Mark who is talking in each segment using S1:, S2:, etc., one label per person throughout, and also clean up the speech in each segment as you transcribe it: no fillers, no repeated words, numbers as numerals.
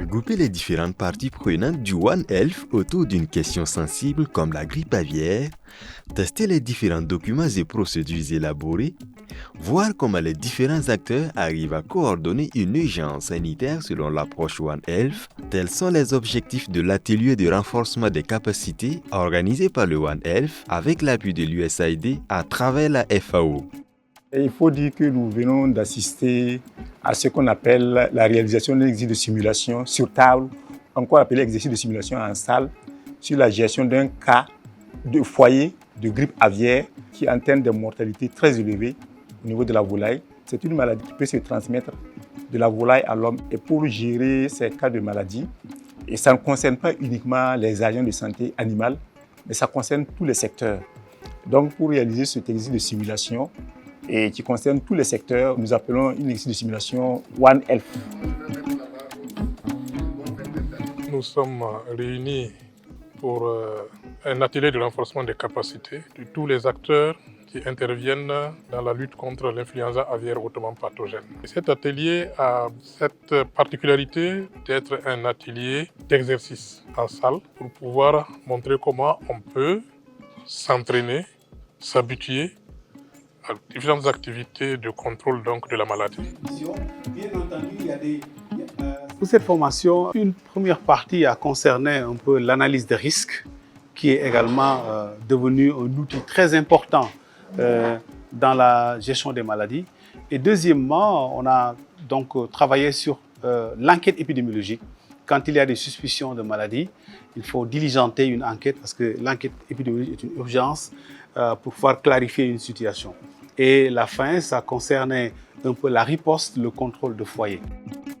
S1: Regrouper les différentes parties prenantes du One Health autour d'une question sensible comme la grippe aviaire, tester les différents documents et procédures élaborés, voir comment les différents acteurs arrivent à coordonner une urgence sanitaire selon l'approche One Health, tels sont les objectifs de l'atelier de renforcement des capacités organisé par le One Health avec l'appui de l'USAID à travers la FAO.
S2: Et il faut dire que nous venons d'assister à ce qu'on appelle la réalisation d'un exercice de simulation sur table, encore appelé exercice de simulation en salle, sur la gestion d'un cas de foyer de grippe aviaire qui entraîne des mortalités très élevées au niveau de la volaille. C'est une maladie qui peut se transmettre de la volaille à l'homme. Et pour gérer ces cas de maladie, et ça ne concerne pas uniquement les agents de santé animale, mais ça concerne tous les secteurs. Donc pour réaliser cet exercice de simulation, et qui concerne tous les secteurs, nous appelons une exercice de simulation One Health.
S3: Nous sommes réunis pour un atelier de renforcement des capacités de tous les acteurs qui interviennent dans la lutte contre l'influenza aviaire hautement pathogène. Cet atelier a cette particularité d'être un atelier d'exercice en salle pour pouvoir montrer comment on peut s'entraîner, s'habituer à différentes activités de contrôle de la maladie.
S4: Pour cette formation, une première partie a concerné un peu l'analyse des risques, qui est également devenu un outil très important dans la gestion des maladies. Et deuxièmement, on a donc travaillé sur l'enquête épidémiologique. Quand il y a des suspicions de maladie, il faut diligenter une enquête parce que l'enquête épidémiologique est une urgence pour pouvoir clarifier une situation. Et la fin, ça concernait un peu la riposte, le contrôle de foyer.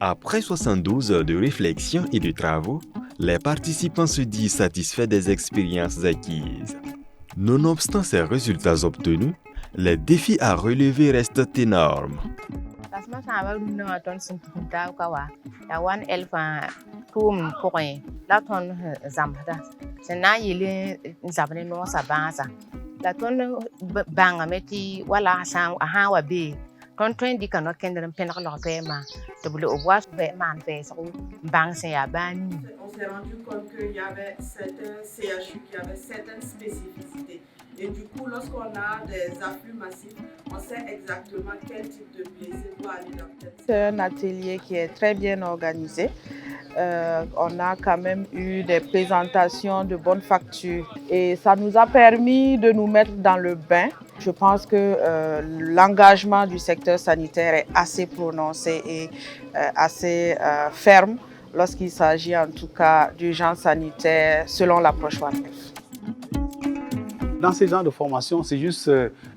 S1: Après 72 heures de réflexion et de travaux, les participants se disent satisfaits des expériences acquises. Nonobstant ces résultats obtenus, les défis à relever restent énormes.
S5: La tonne bang meti wala sang aha wa be ton train di kan kender pen ko paiement to bule au bois man fait so bang c'est ya bani.
S6: On s'est rendu compte qu'il y avait certains CHU qui avaient certaines spécificités. Et du coup, lorsqu'on a des afflux massifs, on sait exactement quel type de blessé doit aller dans tel.
S7: C'est un atelier qui est très bien organisé. On a quand même eu des présentations de bonne facture et ça nous a permis de nous mettre dans le bain. Je pense que l'engagement du secteur sanitaire est assez prononcé et assez ferme lorsqu'il s'agit en tout cas d'urgence sanitaire selon l'approche One Health.
S4: Dans ces genres de formation, c'est juste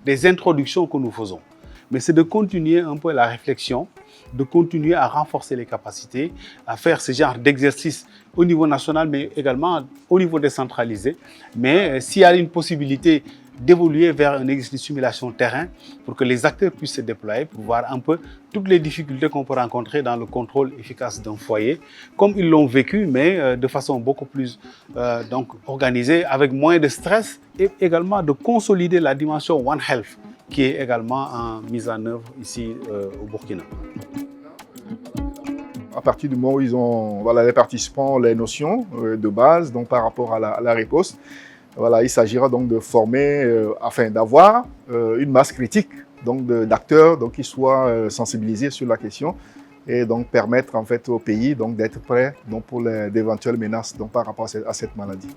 S4: des introductions que nous faisons. Mais c'est de continuer un peu la réflexion, de continuer à renforcer les capacités, à faire ce genre d'exercice au niveau national, mais également au niveau décentralisé. Mais s'il y a une possibilité d'évoluer vers un exercice de simulation terrain pour que les acteurs puissent se déployer, pour voir un peu toutes les difficultés qu'on peut rencontrer dans le contrôle efficace d'un foyer, comme ils l'ont vécu, mais de façon beaucoup plus organisée, avec moins de stress, et également de consolider la dimension One Health, qui est également en mise en œuvre ici au Burkina.
S8: À partir du moment où les participants ont les notions de base donc par rapport à la riposte, il s'agira donc de former, afin d'avoir une masse critique d'acteurs qui soient sensibilisés sur la question et donc permettre en fait au pays d'être prêt pour d'éventuelles menaces par rapport à cette maladie.